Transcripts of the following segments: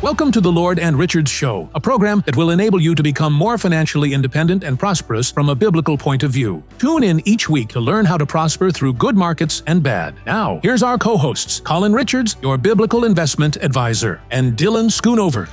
Welcome to the Lord and Richards Show, a program that will enable you to become more financially independent and prosperous from a biblical point of view. Tune in each week to learn how to prosper through good markets and bad. Now, here's our co-hosts, Colin Richards, your biblical investment advisor, and Dylan Schoonover.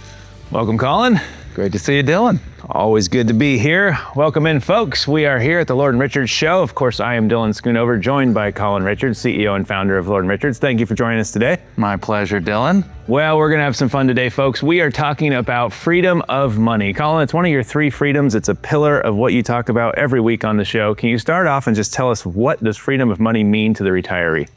Welcome, Colin. Great to see you, Dylan. Always good to be here. Welcome in, folks. We are here at the Lord and Richards Show. Of course, I am Dylan Schoonover, joined by Colin Richards, CEO and founder of Lord and Richards. Thank you for joining us today. My pleasure, Dylan. Well, we're going to have some fun today, folks. We are talking about freedom of money. Colin, it's one of your three freedoms. It's a pillar of what you talk about every week on the show. Can you start off and just tell us, what does freedom of money mean to the retiree?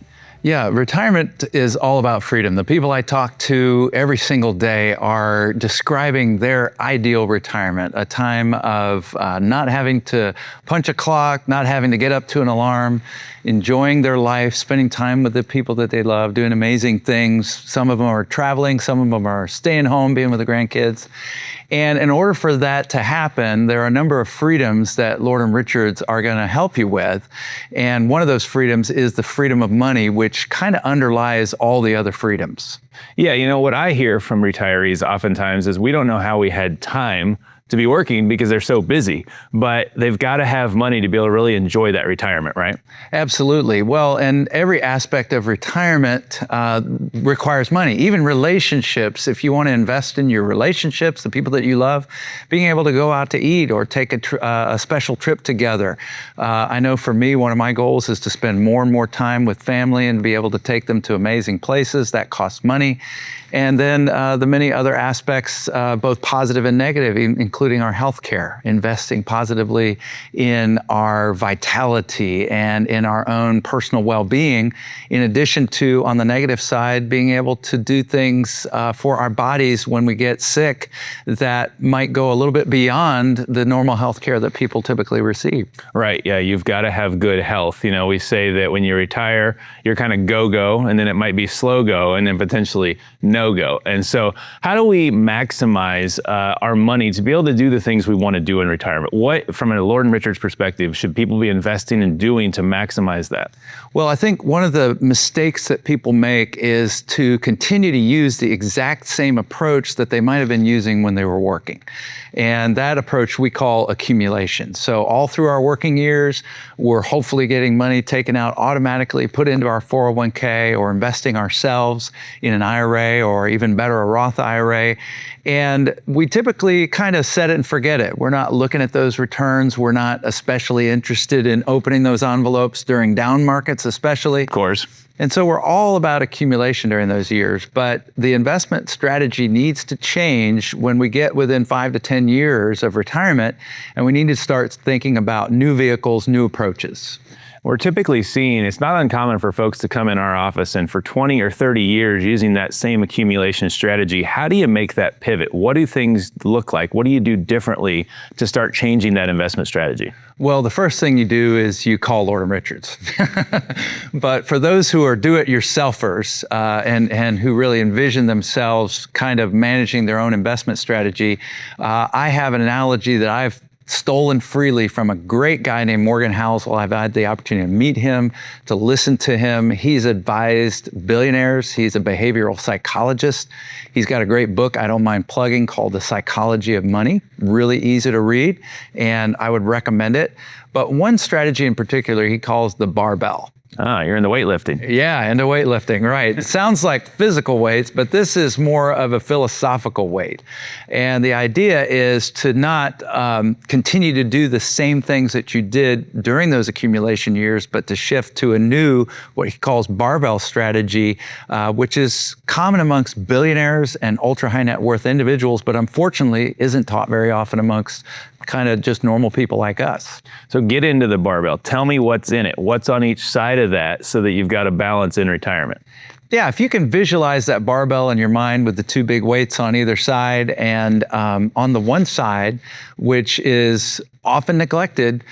Yeah, retirement is all about freedom. The people I talk to every single day are describing their ideal retirement, a time of not having to punch a clock, not having to get up to an alarm, enjoying their life, spending time with the people that they love, doing amazing things. Some of them are traveling, some of them are staying home, being with the grandkids. And in order for that to happen, there are a number of freedoms that Lord and Richards are going to help you with. And one of those freedoms is the freedom of money, which kind of underlies all the other freedoms. Yeah, you know, what I hear from retirees oftentimes is we don't know how we had time to be working because they're so busy, but they've got to have money to be able to really enjoy that retirement, right? Absolutely. Well, and every aspect of retirement requires money. Even relationships, if you want to invest in your relationships, the people that you love, being able to go out to eat or take a special trip together. I know for me, one of my goals is to spend more and more time with family and be able to take them to amazing places. That costs money. And then the many other aspects, both positive and negative, including our health care, investing positively in our vitality and in our own personal well-being, in addition to, on the negative side, being able to do things for our bodies when we get sick that might go a little bit beyond the normal health care that people typically receive. Right, yeah, you've got to have good health. You know, we say that when you retire, you're kind of go-go, and then it might be slow-go, and then potentially no-go. And so how do we maximize our money to be able to do the things we want to do in retirement? What, from a Lord and Richards perspective, should people be investing and doing to maximize that? Well, I think one of the mistakes that people make is to continue to use the exact same approach that they might have been using when they were working. And that approach we call accumulation. So all through our working years, we're hopefully getting money taken out automatically, put into our 401k, or investing ourselves in an IRA, or even better, a Roth IRA. And we typically kind of set it and forget it. We're not looking at those returns. We're not especially interested in opening those envelopes during down markets, especially. Of course. And so we're all about accumulation during those years, but the investment strategy needs to change when we get within 5 to 10 years of retirement, and we need to start thinking about new vehicles, new approaches. We're typically seeing, it's not uncommon for folks to come in our office and for 20 or 30 years using that same accumulation strategy. How do you make that pivot? What do things look like? What do you do differently to start changing that investment strategy? Well, the first thing you do is you call Lord and Richards. But for those who are do-it-yourselfers and who really envision themselves kind of managing their own investment strategy, I have an analogy that I've stolen freely from a great guy named Morgan Housel. I've had the opportunity to meet him, to listen to him. He's advised billionaires. He's a behavioral psychologist. He's got a great book I don't mind plugging called The Psychology of Money. Really easy to read, and I would recommend it. But one strategy in particular he calls the barbell. Ah, you're into weightlifting. Yeah, into weightlifting, right. It sounds like physical weights, but this is more of a philosophical weight. And the idea is to not continue to do the same things that you did during those accumulation years, but to shift to a new, what he calls barbell strategy, which is common amongst billionaires and ultra high net worth individuals, but unfortunately isn't taught very often amongst kind of just normal people like us. So get into the barbell. Tell me what's in it. What's on each side of that so that you've got a balance in retirement? Yeah, if you can visualize that barbell in your mind with the two big weights on either side, and on the one side, which is often neglected,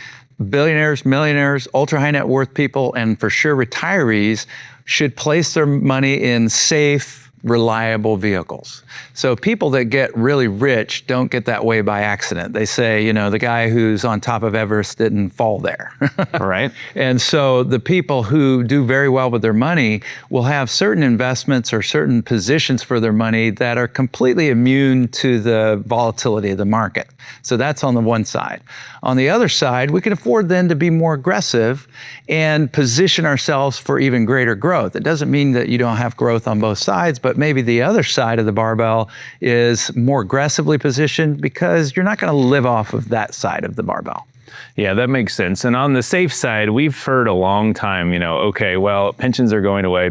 billionaires, millionaires, ultra high net worth people, and for sure retirees should place their money in safe, reliable vehicles. So people that get really rich don't get that way by accident. They say, the guy who's on top of Everest didn't fall there. Right. And so the people who do very well with their money will have certain investments or certain positions for their money that are completely immune to the volatility of the market. So that's on the one side. On the other side, we can afford then to be more aggressive and position ourselves for even greater growth. It doesn't mean that you don't have growth on both sides, but maybe the other side of the barbell is more aggressively positioned because you're not going to live off of that side of the barbell. Yeah, that makes sense. And on the safe side, we've heard a long time, okay, well, pensions are going away,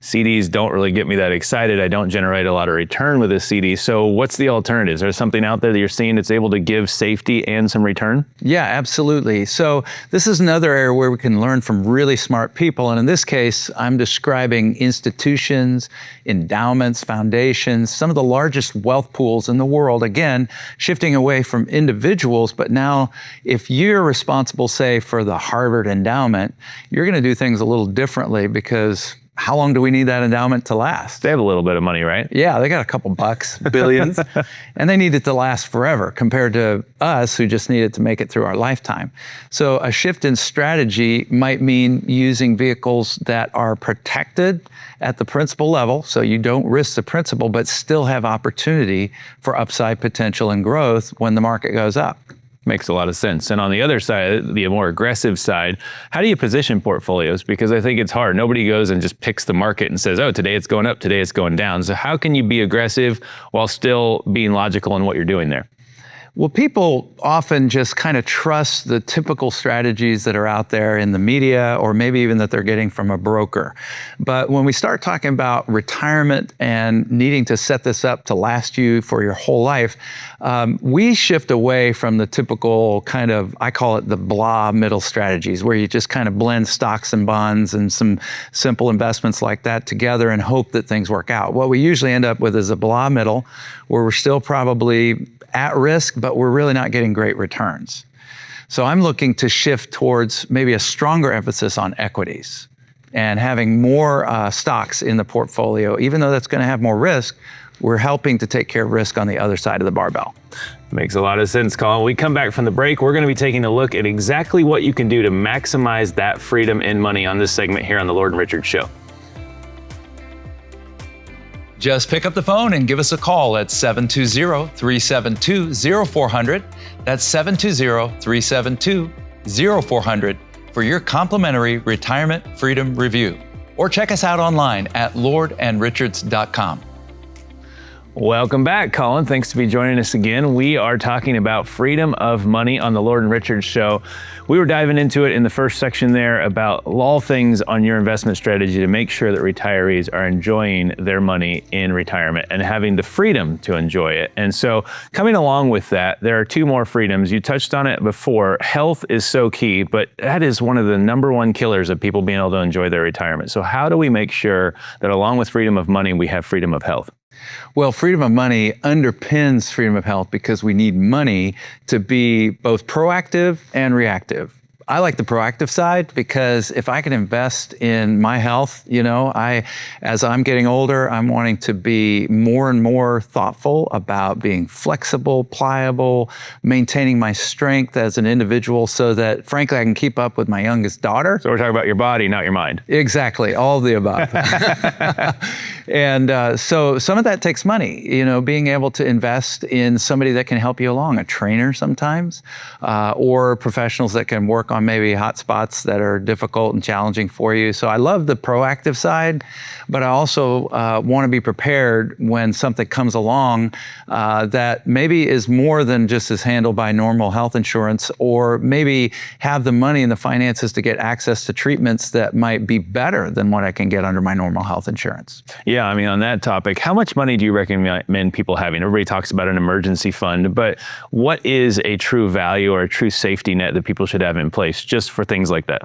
CDs don't really get me that excited. I don't generate a lot of return with a CD. So what's the alternative? Is there something out there that you're seeing that's able to give safety and some return? Yeah, absolutely. So this is another area where we can learn from really smart people. And in this case, I'm describing institutions, endowments, foundations, some of the largest wealth pools in the world. Again, shifting away from individuals, but now if you're responsible, say, for the Harvard endowment, you're going to do things a little differently because how long do we need that endowment to last? They have a little bit of money, right? Yeah, they got a couple bucks, billions, and they need it to last forever compared to us who just need it to make it through our lifetime. So a shift in strategy might mean using vehicles that are protected at the principal level, so you don't risk the principal, but still have opportunity for upside potential and growth when the market goes up. Makes a lot of sense. And on the other side, the more aggressive side, how do you position portfolios? Because I think it's hard. Nobody goes and just picks the market and says, oh, today it's going up, today it's going down. So how can you be aggressive while still being logical in what you're doing there? Well, people often just kind of trust the typical strategies that are out there in the media, or maybe even that they're getting from a broker. But when we start talking about retirement and needing to set this up to last you for your whole life, we shift away from the typical kind of, I call it the blah middle strategies, where you just kind of blend stocks and bonds and some simple investments like that together and hope that things work out. What we usually end up with is a blah middle, where we're still probably at risk, but we're really not getting great returns. So I'm looking to shift towards maybe a stronger emphasis on equities and having more stocks in the portfolio. Even though that's going to have more risk, we're helping to take care of risk on the other side of the barbell. Makes a lot of sense, Colin. When we come back from the break, we're going to be taking a look at exactly what you can do to maximize that freedom in money on this segment here on the Lord and Richard Show. Just pick up the phone and give us a call at 720-372-0400. That's 720-372-0400 for your complimentary retirement freedom review. Or check us out online at lordandrichards.com. Welcome back, Colin. Thanks to be joining us again. We are talking about freedom of money on the Lord and Richard Show. We were diving into it in the first section there about all things on your investment strategy to make sure that retirees are enjoying their money in retirement and having the freedom to enjoy it. And so coming along with that, there are two more freedoms. You touched on it before. Health is so key, but that is one of the number one killers of people being able to enjoy their retirement. So how do we make sure that along with freedom of money, we have freedom of health? Well, freedom of money underpins freedom of health because we need money to be both proactive and reactive. I like the proactive side because if I can invest in my health, as I'm getting older, I'm wanting to be more and more thoughtful about being flexible, pliable, maintaining my strength as an individual so that, frankly, I can keep up with my youngest daughter. So we're talking about your body, not your mind. Exactly, all of the above. And so some of that takes money, being able to invest in somebody that can help you along, a trainer sometimes, or professionals that can work on maybe hot spots that are difficult and challenging for you. So I love the proactive side, but I also want to be prepared when something comes along that maybe is more than just is handled by normal health insurance, or maybe have the money and the finances to get access to treatments that might be better than what I can get under my normal health insurance. Yeah, I mean, on that topic, how much money do you recommend people having? Everybody talks about an emergency fund, but what is a true value or a true safety net that people should have in place? place just for things like that?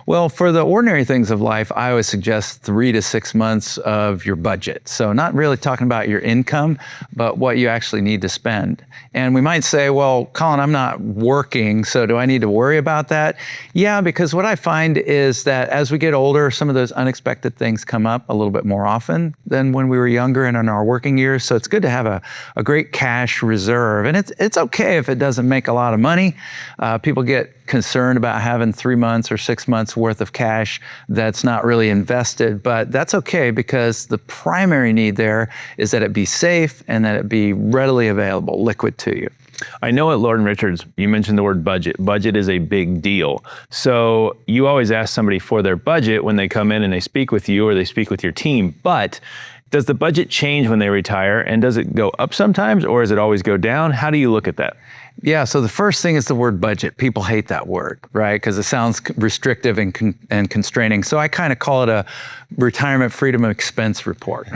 Well, for the ordinary things of life, I always suggest 3 to 6 months of your budget. So not really talking about your income, but what you actually need to spend. And we might say, well, Colin, I'm not working, so do I need to worry about that? Yeah, because what I find is that as we get older, some of those unexpected things come up a little bit more often than when we were younger and in our working years. So it's good to have a great cash reserve. And it's okay if it doesn't make a lot of money. People get concerned about having 3 months or 6 months worth of cash that's not really invested, but that's okay because the primary need there is that it be safe and that it be readily available, liquid to you. I know at Lord & Richards, you mentioned the word budget. Budget is a big deal. So you always ask somebody for their budget when they come in and they speak with you or they speak with your team, but does the budget change when they retire, and does it go up sometimes, or does it always go down? How do you look at that? Yeah, so the first thing is the word budget. People hate that word, right? Because it sounds restrictive and constraining. So I kind of call it a retirement freedom expense report.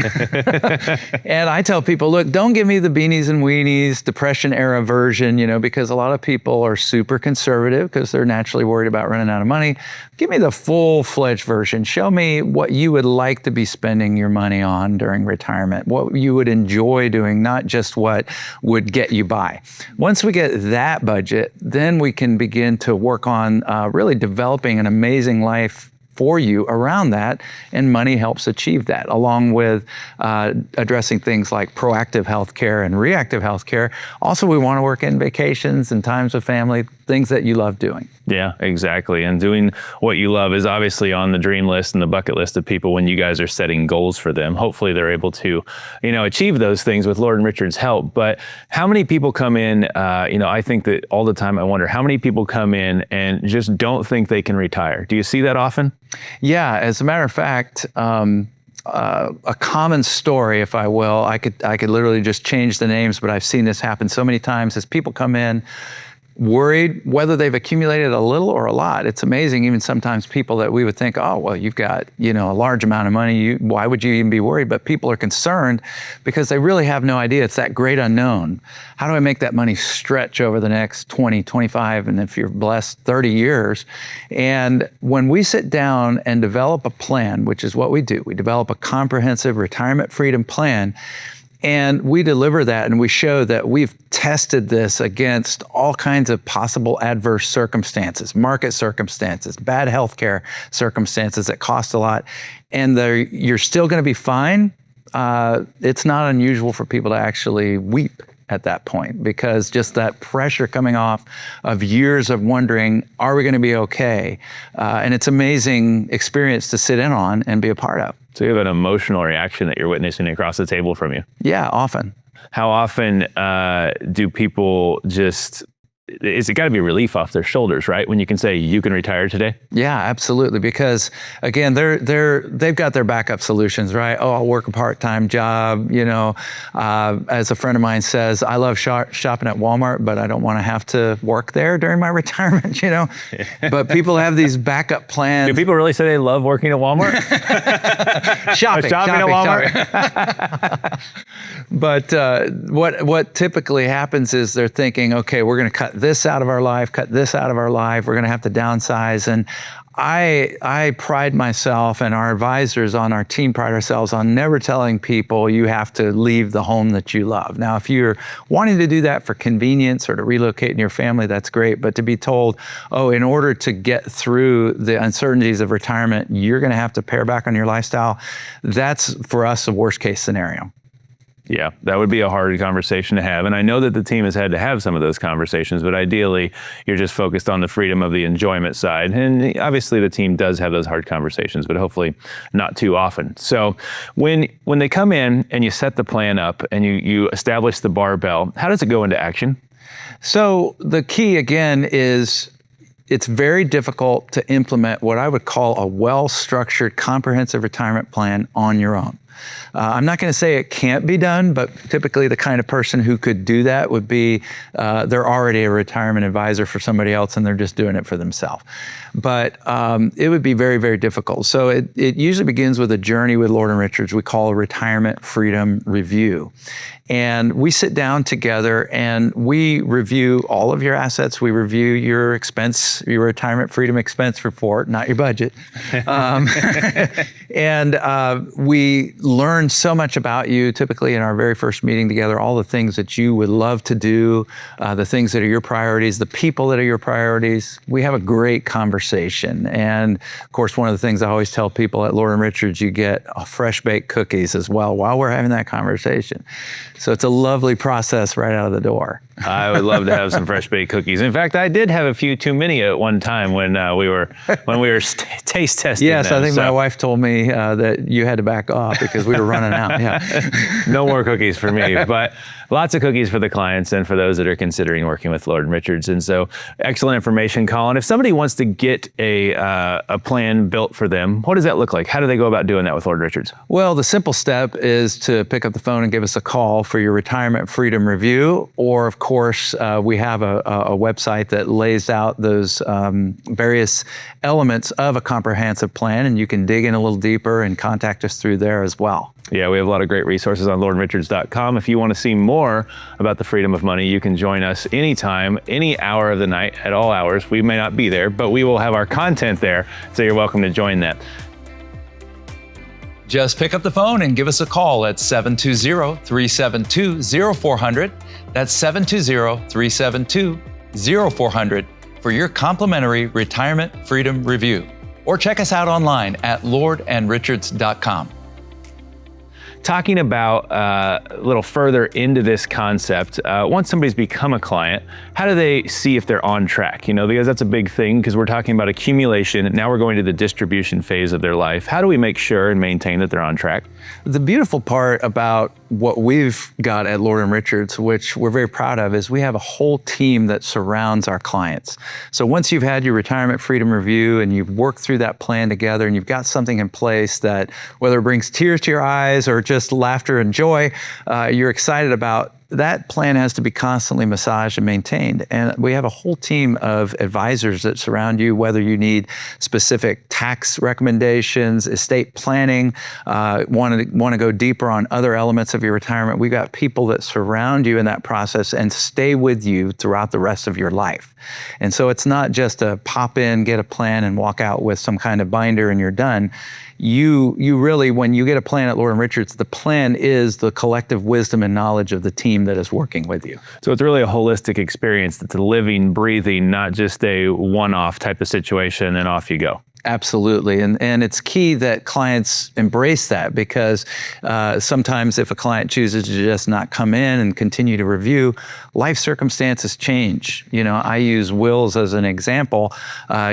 And I tell people, look, don't give me the beanies and weenies, depression era version, because a lot of people are super conservative because they're naturally worried about running out of money. Give me the full-fledged version. Show me what you would like to be spending your money on during retirement, what you would enjoy doing, not just what would get you by. Once we get that budget, then we can begin to work on really developing an amazing life for you around that, and money helps achieve that, along with addressing things like proactive healthcare and reactive healthcare. Also, we want to work in vacations and times with family, things that you love doing. Yeah, exactly. And doing what you love is obviously on the dream list and the bucket list of people when you guys are setting goals for them. Hopefully they're able to, achieve those things with Lord & Richard's help. But how many people come in, I think that all the time I wonder how many people come in and just don't think they can retire. Do you see that often? Yeah, as a matter of fact, a common story, if I will, I could literally just change the names, but I've seen this happen so many times as people come in worried whether they've accumulated a little or a lot. It's amazing, even sometimes people that we would think, oh, well, you've got, a large amount of money. Why would you even be worried? But people are concerned because they really have no idea. It's that great unknown. How do I make that money stretch over the next 20, 25, and if you're blessed, 30 years? And when we sit down and develop a plan, which is what we do, we develop a comprehensive retirement freedom plan, and we deliver that and we show that we've tested this against all kinds of possible adverse circumstances, market circumstances, bad healthcare circumstances that cost a lot, and you're still going to be fine. It's not unusual for people to actually weep at that point, because just that pressure coming off of years of wondering, are we going to be okay? And it's an amazing experience to sit in on and be a part of. So you have an emotional reaction that you're witnessing across the table from you. Yeah, often. How often do people just, it's got to be a relief off their shoulders, right? When you can say you can retire today? Yeah, absolutely. Because again, they've got their backup solutions, right? Oh, I'll work a part-time job. As a friend of mine says, I love shopping at Walmart, but I don't want to have to work there during my retirement, But people have these backup plans. Do people really say they love working at Walmart? Shopping at Walmart? But what typically happens is they're thinking, okay, we're going to cut this out of our life, cut this out of our life. We're going to have to downsize. And I pride myself, and our advisors on our team pride ourselves on never telling people you have to leave the home that you love. Now, if you're wanting to do that for convenience or to relocate in your family, that's great. But to be told, oh, in order to get through the uncertainties of retirement, you're going to have to pare back on your lifestyle, that's for us a worst case scenario. Yeah, that would be a hard conversation to have. And I know that the team has had to have some of those conversations, but ideally you're just focused on the freedom of the enjoyment side. And obviously the team does have those hard conversations, but hopefully not too often. So when they come in and you set the plan up and you establish the barbell, how does it go into action? So the key again is it's very difficult to implement what I would call a well-structured, comprehensive retirement plan on your own. I'm not going to say it can't be done, but typically the kind of person who could do that would be they're already a retirement advisor for somebody else and they're just doing it for themselves. But it would be very, very difficult. So it usually begins with a journey with Lord & Richards we call a retirement freedom review. And we sit down together and we review all of your assets. We review your expense, your retirement freedom expense report, not your budget. And we learn so much about you, typically in our very first meeting together, all the things that you would love to do, the things that are your priorities, the people that are your priorities. We have a great conversation. And of course, one of the things I always tell people at Lord & Richards, you get fresh baked cookies as well while we're having that conversation. So it's a lovely process right out of the door. I would love to have some fresh baked cookies. In fact, I did have a few too many at one time when we were taste testing. Yes, them. I think my wife told me that you had to back off because we were running out. Yeah. No more cookies for me, but lots of cookies for the clients and for those that are considering working with Lord & Richards. And so, excellent information, Colin. If somebody wants to get a plan built for them, what does that look like? How do they go about doing that with Lord & Richards? Well, the simple step is to pick up the phone and give us a call for your retirement freedom review, or of course, we have a website that lays out those various elements of a comprehensive plan, and you can dig in a little deeper and contact us through there as well. Yeah, we have a lot of great resources on lordandrichards.com. If you want to see more about the freedom of money, you can join us anytime, any hour of the night, at all hours. We may not be there, but we will have our content there, so you're welcome to join that. Just pick up the phone and give us a call at 720-372-0400. That's 720-372-0400 for your complimentary retirement freedom review. Or check us out online at lordandrichards.com. Talking about a little further into this concept, once somebody's become a client, how do they see if they're on track? You know, because that's a big thing, because we're talking about accumulation. Now we're going to the distribution phase of their life. How do we make sure and maintain that they're on track? The beautiful part about what we've got at Lord & Richards, which we're very proud of, is we have a whole team that surrounds our clients. So once you've had your retirement freedom review and you've worked through that plan together and you've got something in place that, whether it brings tears to your eyes or just laughter and joy, you're excited about, that plan has to be constantly massaged and maintained. And we have a whole team of advisors that surround you, whether you need specific tax recommendations, estate planning, want to go deeper on other elements of your retirement. We've got people that surround you in that process and stay with you throughout the rest of your life. And so it's not just a pop in, get a plan, and walk out with some kind of binder and you're done. You really, when you get a plan at Lord & Richards, the plan is the collective wisdom and knowledge of the team that is working with you. So it's really a holistic experience. It's a living, breathing, not just a one-off type of situation and off you go. Absolutely. And it's key that clients embrace that, because sometimes if a client chooses to just not come in and continue to review, life circumstances change. You know, I use wills as an example.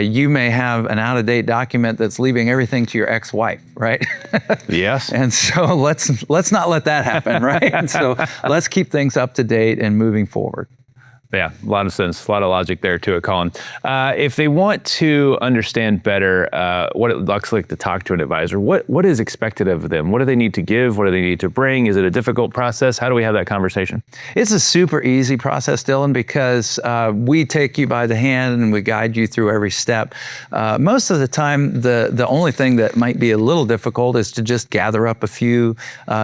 You may have an out-of-date document that's leaving everything to your ex-wife, right? Yes. And so let's not let that happen, right? And so let's keep things up to date and moving forward. Yeah, a lot of sense, a lot of logic there to it, Colin. If they want to understand better what it looks like to talk to an advisor, what is expected of them? What do they need to give? What do they need to bring? Is it a difficult process? How do we have that conversation? It's a super easy process, Dylan, because we take you by the hand and we guide you through every step. Most of the time, the only thing that might be a little difficult is to just gather up a few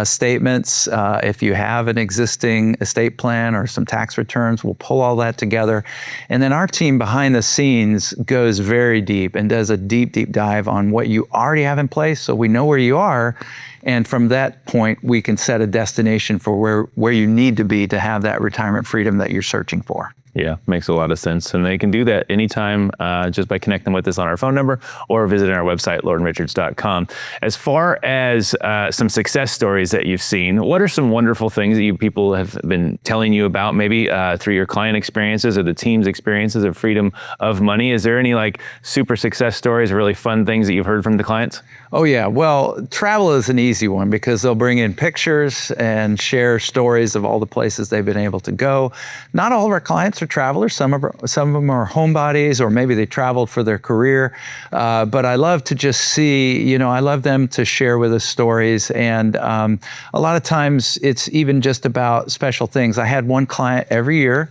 statements. If you have an existing estate plan or some tax returns, we'll pull all that together. And then our team behind the scenes goes very deep and does a deep, deep dive on what you already have in place, so we know where you are. And from that point, we can set a destination for where you need to be to have that retirement freedom that you're searching for. Yeah, makes a lot of sense. And they can do that anytime just by connecting with us on our phone number or visiting our website, lordandrichards.com. As far as some success stories that you've seen, what are some wonderful things that you people have been telling you about, maybe through your client experiences or the team's experiences of freedom of money? Is there any like super success stories or really fun things that you've heard from the clients? Oh yeah, well, travel is an easy one because they'll bring in pictures and share stories of all the places they've been able to go. Not all of our clients are travelers. Some of them are homebodies, or maybe they traveled for their career. But I love to just see, I love them to share with us stories. And a lot of times it's even just about special things. I had one client every year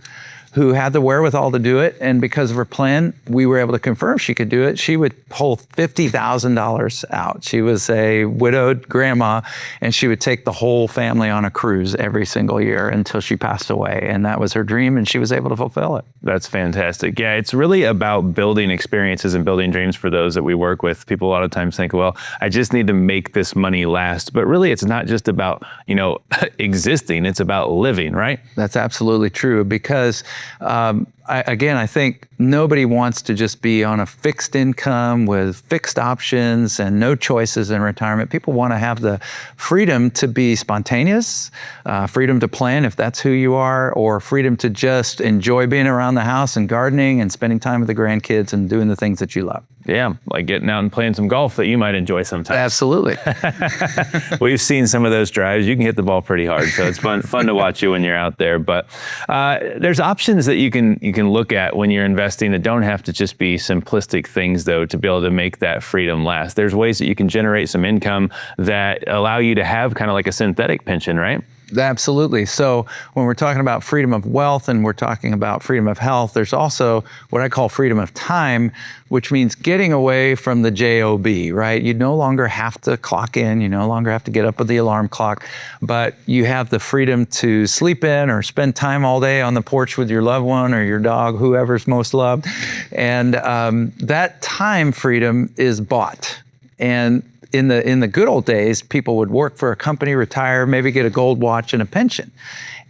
who had the wherewithal to do it. And because of her plan, we were able to confirm she could do it. She would pull $50,000 out. She was a widowed grandma, and she would take the whole family on a cruise every single year until she passed away. And that was her dream, and she was able to fulfill it. That's fantastic. Yeah, it's really about building experiences and building dreams for those that we work with. People a lot of times think, well, I just need to make this money last. But really, it's not just about, existing. It's about living, right? That's absolutely true, because I think nobody wants to just be on a fixed income with fixed options and no choices in retirement. People want to have the freedom to be spontaneous, freedom to plan if that's who you are, or freedom to just enjoy being around the house and gardening and spending time with the grandkids and doing the things that you love. Yeah, like getting out and playing some golf that you might enjoy sometimes. Absolutely. We've seen some of those drives. You can hit the ball pretty hard, so it's fun to watch you when you're out there. But there's options that you can look at when you're investing that don't have to just be simplistic things, though, to be able to make that freedom last. There's ways that you can generate some income that allow you to have kind of like a synthetic pension, right? Absolutely. So when we're talking about freedom of wealth and we're talking about freedom of health, there's also what I call freedom of time, which means getting away from the job, right? You no longer have to clock in. You no longer have to get up with the alarm clock, but you have the freedom to sleep in or spend time all day on the porch with your loved one or your dog, whoever's most loved. And that time freedom is bought. And in the good old days, people would work for a company, retire, maybe get a gold watch and a pension.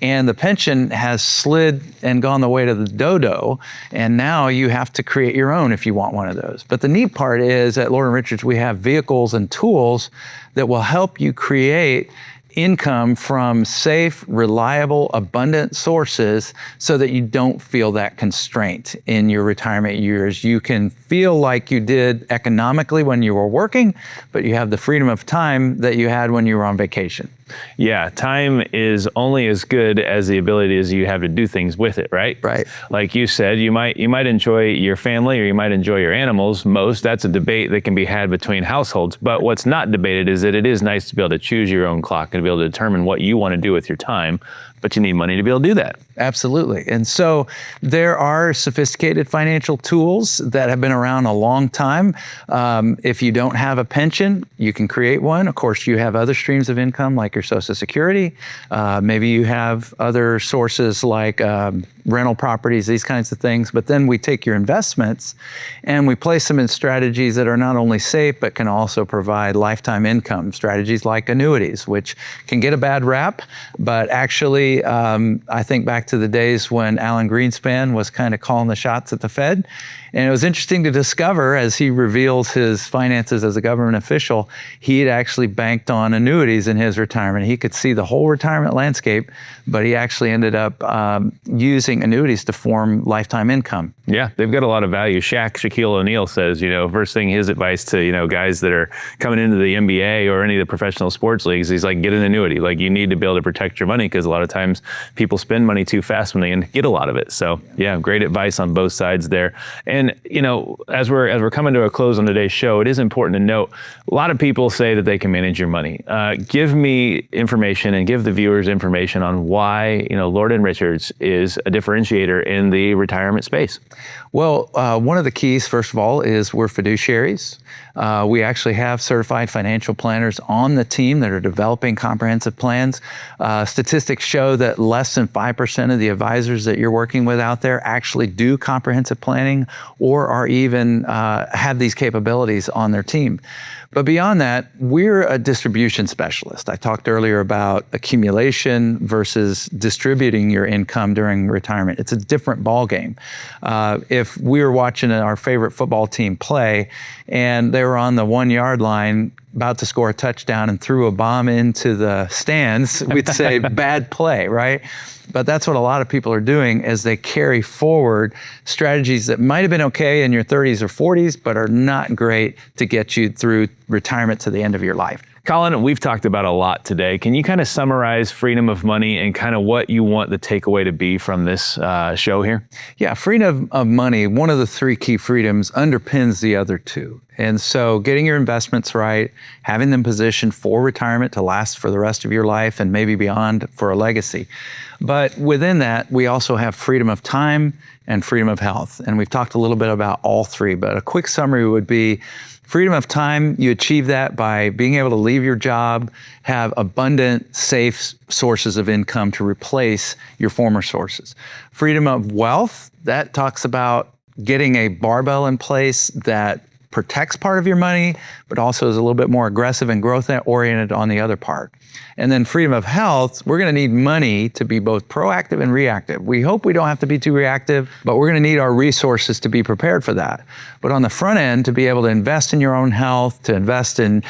And the pension has slid and gone the way to the dodo, and now you have to create your own if you want one of those. But the neat part is at Lord & Richards, we have vehicles and tools that will help you create income from safe, reliable, abundant sources so that you don't feel that constraint in your retirement years. You can feel like you did economically when you were working, but you have the freedom of time that you had when you were on vacation. Yeah, time is only as good as the ability as you have to do things with it, right? Right. Like you said, you might enjoy your family or you might enjoy your animals most. That's a debate that can be had between households. But what's not debated is that it is nice to be able to choose your own clock and be able to determine what you want to do with your time. But you need money to be able to do that. Absolutely. And so there are sophisticated financial tools that have been around a long time. If you don't have a pension, you can create one. Of course, you have other streams of income like your Social Security. Maybe you have other sources like rental properties, these kinds of things. But then we take your investments and we place them in strategies that are not only safe, but can also provide lifetime income. Strategies like annuities, which can get a bad rap, but actually, I think back to the days when Alan Greenspan was kind of calling the shots at the Fed. And it was interesting to discover as he reveals his finances as a government official, he had actually banked on annuities in his retirement. He could see the whole retirement landscape, but he actually ended up using annuities to form lifetime income. Yeah, they've got a lot of value. Shaquille O'Neal says, first thing his advice to, guys that are coming into the NBA or any of the professional sports leagues, he's like, get an annuity. Like, you need to be able to protect your money because a lot of times people spend money too fast when they get a lot of it. So yeah, great advice on both sides there. And, as we're coming to a close on today's show, it is important to note, a lot of people say that they can manage your money. Give me information and give the viewers information on why, Lord & Richards is a differentiator in the retirement space. Well, one of the keys, first of all, is we're fiduciaries. We actually have certified financial planners on the team that are developing comprehensive plans. Statistics show that less than 5% of the advisors that you're working with out there actually do comprehensive planning or are even have these capabilities on their team. But beyond that, we're a distribution specialist. I talked earlier about accumulation versus distributing your income during retirement. It's a different ballgame. If we were watching our favorite football team play and they were on the 1-yard line about to score a touchdown and threw a bomb into the stands, we'd say bad play, right? But that's what a lot of people are doing as they carry forward strategies that might have been okay in your 30s or 40s, but are not great to get you through retirement to the end of your life. Colin, we've talked about a lot today. Can you kind of summarize freedom of money and kind of what you want the takeaway to be from this show here? Yeah, freedom of money, one of the 3 key freedoms, underpins the other 2. And so getting your investments right, having them positioned for retirement to last for the rest of your life and maybe beyond for a legacy. But within that, we also have freedom of time and freedom of health. And we've talked a little bit about all 3, but a quick summary would be freedom of time. You achieve that by being able to leave your job, have abundant, safe sources of income to replace your former sources. Freedom of wealth, that talks about getting a barbell in place that protects part of your money, but also is a little bit more aggressive and growth-oriented on the other part. And then freedom of health, we're going to need money to be both proactive and reactive. We hope we don't have to be too reactive, but we're going to need our resources to be prepared for that. But on the front end, to be able to invest in your own health, to invest in,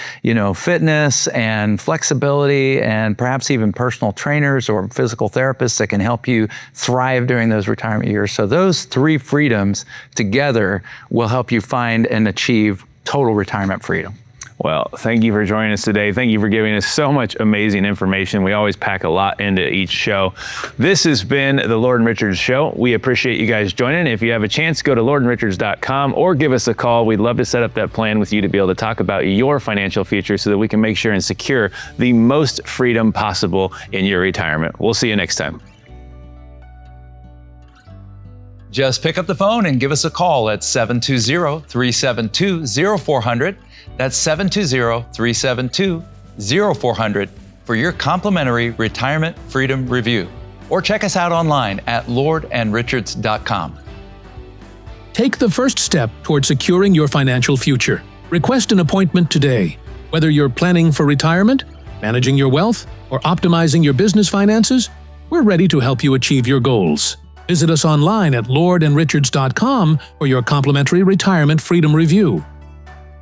fitness and flexibility, and perhaps even personal trainers or physical therapists that can help you thrive during those retirement years. So those 3 freedoms together will help you find and achieve total retirement freedom. Well, thank you for joining us today. Thank you for giving us so much amazing information. We always pack a lot into each show. This has been the Lord and Richards Show. We appreciate you guys joining. If you have a chance, go to lordandrichards.com or give us a call. We'd love to set up that plan with you to be able to talk about your financial future so that we can make sure and secure the most freedom possible in your retirement. We'll see you next time. Just pick up the phone and give us a call at 720-372-0400. That's 720-372-0400 for your complimentary retirement freedom review. Or check us out online at lordandrichards.com. Take the first step toward securing your financial future. Request an appointment today. Whether you're planning for retirement, managing your wealth, or optimizing your business finances, we're ready to help you achieve your goals. Visit us online at lordandrichards.com for your complimentary retirement freedom review.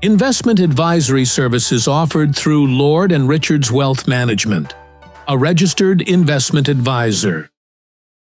Investment advisory services offered through Lord and Richards Wealth Management, a registered investment advisor.